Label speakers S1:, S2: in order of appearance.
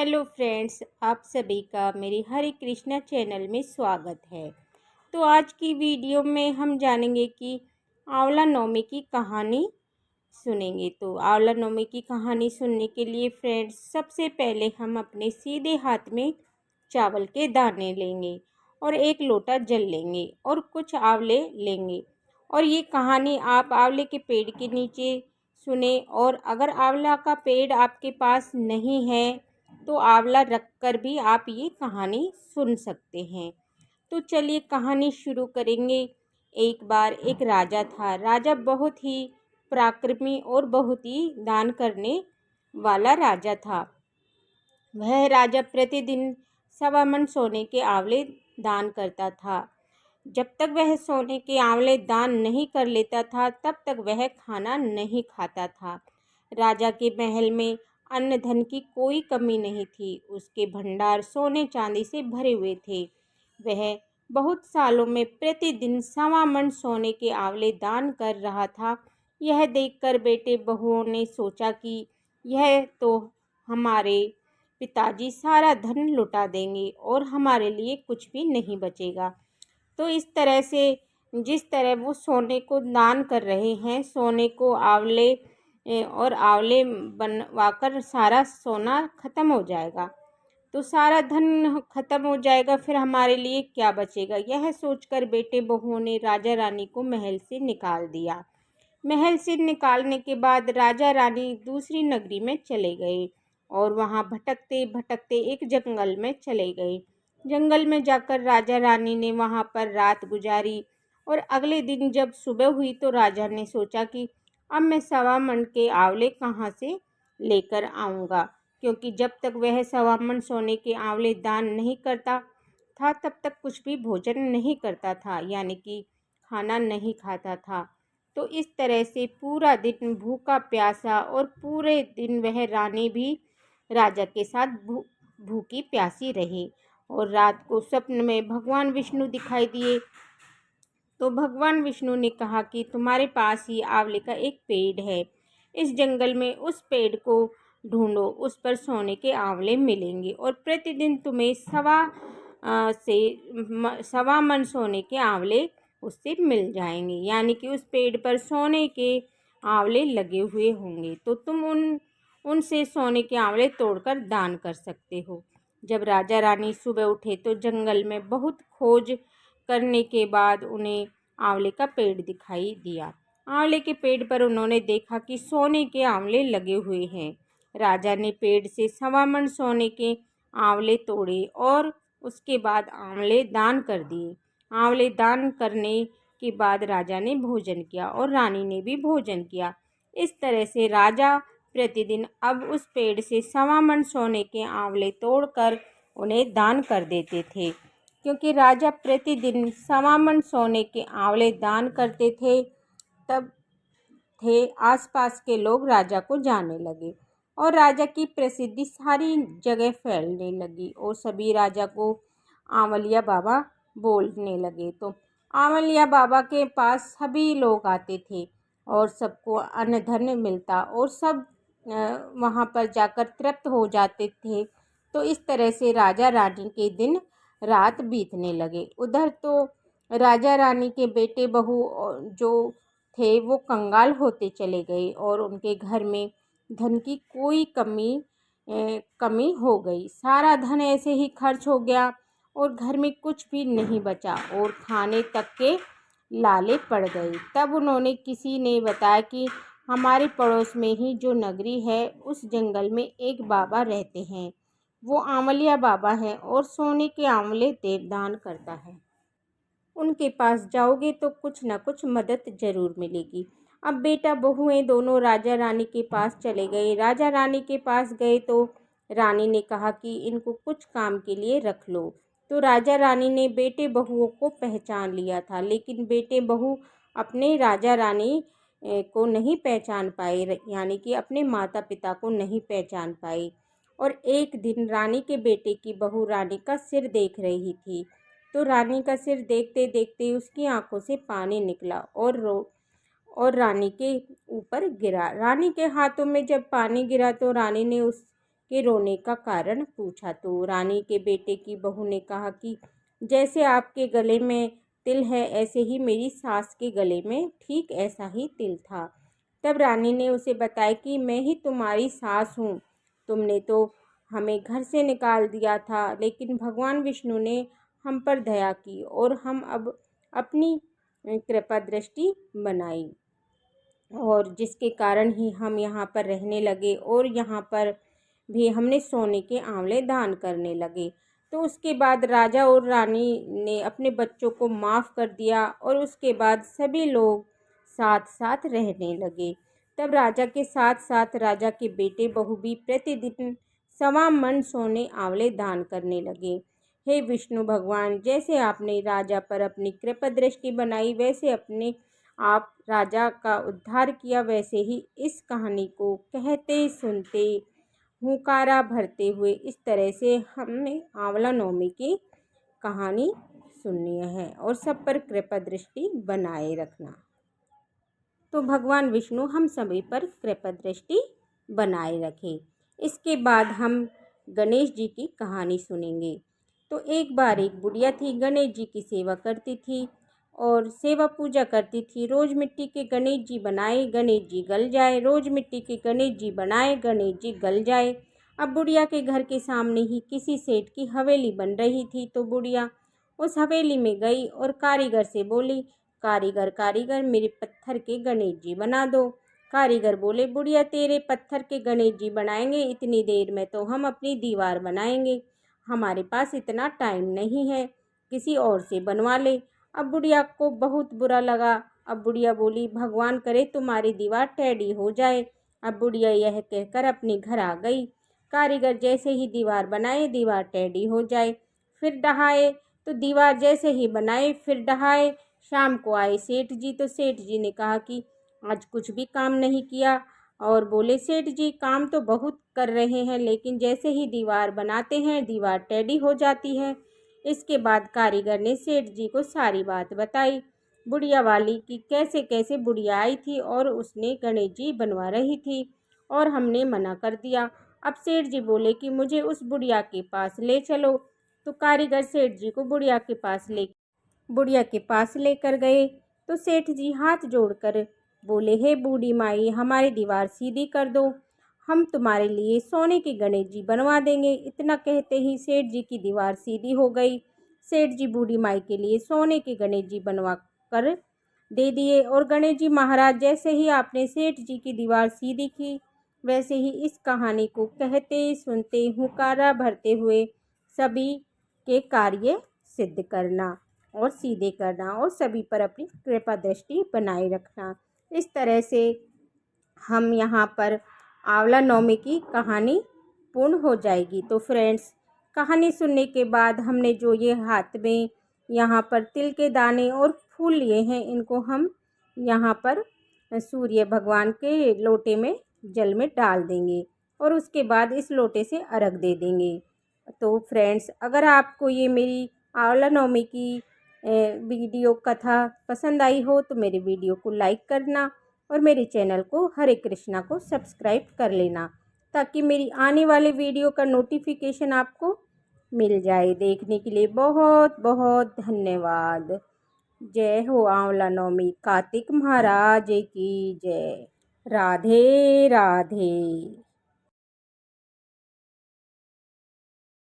S1: Hello friends, आप सभी का मेरे हरे कृष्णा चैनल में स्वागत है। तो आज की वीडियो में हम जानेंगे कि आंवला नवमी की कहानी सुनेंगे। तो आंवला नवमी की कहानी सुनने के लिए फ्रेंड्स, सबसे पहले हम अपने सीधे हाथ में चावल के दाने लेंगे और एक लोटा जल लेंगे और कुछ आंवले लेंगे। और ये कहानी आप आंवले के पेड़ के नीचे सुने। और अगर आंवला का पेड़ आपके पास नहीं है तो आंवला रख कर भी आप ये कहानी सुन सकते हैं। तो चलिए कहानी शुरू करेंगे। एक बार एक राजा था। राजा बहुत ही पराक्रमी और बहुत ही दान करने वाला राजा था। वह राजा प्रतिदिन 1.25 मन सोने के आंवले दान करता था। जब तक वह सोने के आंवले दान नहीं कर लेता था तब तक वह खाना नहीं खाता था। राजा के महल में अन्न धन की कोई कमी नहीं थी। उसके भंडार सोने चांदी से भरे हुए थे। वह बहुत सालों में प्रतिदिन 1.25 मन सोने के आंवले दान कर रहा था। यह देखकर बेटे बहुओं ने सोचा कि यह तो हमारे पिताजी सारा धन लुटा देंगे और हमारे लिए कुछ भी नहीं बचेगा। तो इस तरह से जिस तरह वो सोने को दान कर रहे हैं, सोने को आंवले और आंवले बनवाकर सारा सोना ख़त्म हो जाएगा, तो सारा धन ख़त्म हो जाएगा, फिर हमारे लिए क्या बचेगा। यह सोचकर बेटे बहुओं ने राजा रानी को महल से निकाल दिया। महल से निकालने के बाद राजा रानी दूसरी नगरी में चले गए और वहाँ भटकते भटकते एक जंगल में चले गए। जंगल में जाकर राजा रानी ने वहाँ पर रात गुजारी और अगले दिन जब सुबह हुई तो राजा ने सोचा कि अब मैं 1.25 मन के आंवले कहाँ से लेकर आऊँगा, क्योंकि जब तक वह 1.25 मन सोने के आंवले दान नहीं करता था तब तक कुछ भी भोजन नहीं करता था, यानी कि खाना नहीं खाता था। तो इस तरह से पूरा दिन भूखा प्यासा और पूरे दिन वह रानी भी राजा के साथ भूखी प्यासी रही। और रात को स्वप्न में भगवान विष्णु दिखाई दिए। तो भगवान विष्णु ने कहा कि तुम्हारे पास ही आंवले का एक पेड़ है, इस जंगल में उस पेड़ को ढूंढो, उस पर सोने के आंवले मिलेंगे और प्रतिदिन तुम्हें 1.25 मन सोने के आंवले उससे मिल जाएंगे, यानी कि उस पेड़ पर सोने के आंवले लगे हुए होंगे। तो तुम उनसे सोने के आंवले तोड़कर दान कर सकते हो। जब राजा रानी सुबह उठे तो जंगल में बहुत खोज करने के बाद उन्हें आंवले का पेड़ दिखाई दिया। आंवले के पेड़ पर उन्होंने देखा कि सोने के आंवले लगे हुए हैं। राजा ने पेड़ से 1.25 मन सोने के आंवले तोड़े और उसके बाद आंवले दान कर दिए। आंवले दान करने के बाद राजा ने भोजन किया और रानी ने भी भोजन किया। इस तरह से राजा प्रतिदिन अब उस पेड़ से 1.25 मन सोने के आंवले तोड़कर उन्हें दान कर देते थे। क्योंकि राजा प्रतिदिन 1.25 मन सोने के आंवले दान करते थे, तब आसपास के लोग राजा को जानने लगे और राजा की प्रसिद्धि सारी जगह फैलने लगी और सभी राजा को आंवलिया बाबा बोलने लगे। तो आंवलिया बाबा के पास सभी लोग आते थे और सबको अन्न धन मिलता और सब वहाँ पर जाकर तृप्त हो जाते थे। तो इस तरह से राजा रानी के दिन रात बीतने लगे। उधर तो राजा रानी के बेटे बहू जो थे वो कंगाल होते चले गए और उनके घर में धन की कोई कमी हो गई। सारा धन ऐसे ही खर्च हो गया और घर में कुछ भी नहीं बचा और खाने तक के लाले पड़ गए। तब उन्होंने किसी ने बताया कि हमारे पड़ोस में ही जो नगरी है उस जंगल में एक बाबा रहते हैं, वो आंवलिया बाबा है और सोने के आंवले दान करता है। उनके पास जाओगे तो कुछ ना कुछ मदद जरूर मिलेगी। अब बेटा बहुएं दोनों राजा रानी के पास चले गए। राजा रानी के पास गए तो रानी ने कहा कि इनको कुछ काम के लिए रख लो। तो राजा रानी ने बेटे बहुओं को पहचान लिया था, लेकिन बेटे बहू अपने राजा रानी को नहीं पहचान पाए, यानी कि अपने माता पिता को नहीं पहचान पाए। और एक दिन रानी के बेटे की बहू रानी का सिर देख रही थी। तो रानी का सिर देखते देखते उसकी आंखों से पानी निकला और रानी के ऊपर गिरा। रानी के हाथों में जब पानी गिरा तो रानी ने के रोने का कारण पूछा तो रानी के बेटे की बहू ने कहा कि जैसे आपके गले में तिल है ऐसे ही मेरी सास के गले में ठीक ऐसा ही तिल था। तब रानी ने उसे बताया कि मैं ही तुम्हारी सास हूँ, तुमने तो हमें घर से निकाल दिया था, लेकिन भगवान विष्णु ने हम पर दया की और हम अब अपनी कृपा दृष्टि बनाई, और जिसके कारण ही हम यहाँ पर रहने लगे और यहाँ पर भी हमने सोने के आंवले दान करने लगे। तो उसके बाद राजा और रानी ने अपने बच्चों को माफ़ कर दिया और उसके बाद सभी लोग साथ साथ रहने लगे। तब राजा के साथ साथ राजा के बेटे बहू भी प्रतिदिन 1.25 मन सोने आंवले दान करने लगे। हे विष्णु भगवान, जैसे आपने राजा पर अपनी कृपा दृष्टि बनाई, वैसे अपने आप राजा का उद्धार किया, वैसे ही इस कहानी को कहते सुनते हुंकारा भरते हुए इस तरह से हमें आंवला नवमी की कहानी सुननी है और सब पर कृपा दृष्टि बनाए रखना। तो भगवान विष्णु हम सभी पर कृपा दृष्टि बनाए रखे। इसके बाद हम गणेश जी की कहानी सुनेंगे। तो एक बार एक बुढ़िया थी, गणेश जी की सेवा करती थी और सेवा पूजा करती थी। रोज़ मिट्टी के गणेश जी बनाए, गणेश जी गल जाए, रोज़ मिट्टी के गणेश जी बनाए, गणेश जी गल जाए। अब बुढ़िया के घर के सामने ही किसी सेठ की हवेली बन रही थी, तो बुढ़िया उस हवेली में गई और कारीगर से बोली, कारीगर कारीगर मेरे पत्थर के गणेश जी बना दो। कारीगर बोले, बुढ़िया तेरे पत्थर के गणेश जी बनाएंगे, इतनी देर में तो हम अपनी दीवार बनाएंगे, हमारे पास इतना टाइम नहीं है, किसी और से बनवा ले। अब बुढ़िया को बहुत बुरा लगा। अब बुढ़िया बोली, भगवान करे तुम्हारी दीवार टेढ़ी हो जाए। अब बुढ़िया यह कहकर अपने घर आ गई। कारीगर जैसे ही दीवार बनाए, दीवार टेढ़ी हो जाए, फिर डहाए तो दीवार जैसे ही बनाए फिर डहाए। शाम को आए सेठ जी, तो सेठ जी ने कहा कि आज कुछ भी काम नहीं किया, और बोले, सेठ जी काम तो बहुत कर रहे हैं, लेकिन जैसे ही दीवार बनाते हैं दीवार टेढ़ी हो जाती है। इसके बाद कारीगर ने सेठ जी को सारी बात बताई बुढ़िया वाली कि कैसे कैसे बुढ़िया आई थी और उसने गणेश जी बनवा रही थी और हमने मना कर दिया। अब सेठ जी बोले कि मुझे उस बुढ़िया के पास ले चलो। तो कारीगर सेठ जी को बुढ़िया के पास लेकर गए। तो सेठ जी हाथ जोड़कर बोले, हे बूढ़ी माई, हमारी दीवार सीधी कर दो, हम तुम्हारे लिए सोने के गणेश जी बनवा देंगे। इतना कहते ही सेठ जी की दीवार सीधी हो गई। सेठ जी बूढ़ी माई के लिए सोने के गणेश जी बनवा कर दे दिए, और गणेश जी महाराज, जैसे ही आपने सेठ जी की दीवार सीधी की, वैसे ही इस कहानी को कहते सुनते हुंकारा भरते हुए सभी के कार्य सिद्ध करना और सीधे करना और सभी पर अपनी कृपा दृष्टि बनाए रखना। इस तरह से हम यहाँ पर आंवला नवमी की कहानी पूर्ण हो जाएगी। तो फ्रेंड्स, कहानी सुनने के बाद हमने जो ये हाथ में यहाँ पर तिल के दाने और फूल लिए हैं, इनको हम यहाँ पर सूर्य भगवान के लोटे में जल में डाल देंगे और उसके बाद इस लोटे से अर्घ दे देंगे। तो फ्रेंड्स, अगर आपको ये मेरी आंवला नवमी की वीडियो कथा पसंद आई हो तो मेरे वीडियो को लाइक करना और मेरे चैनल को हरे कृष्णा को सब्सक्राइब कर लेना, ताकि मेरी आने वाले वीडियो का नोटिफिकेशन आपको मिल जाए। देखने के लिए बहुत बहुत धन्यवाद। जय हो आंवला नवमी, कार्तिक महाराज की जय। राधे राधे।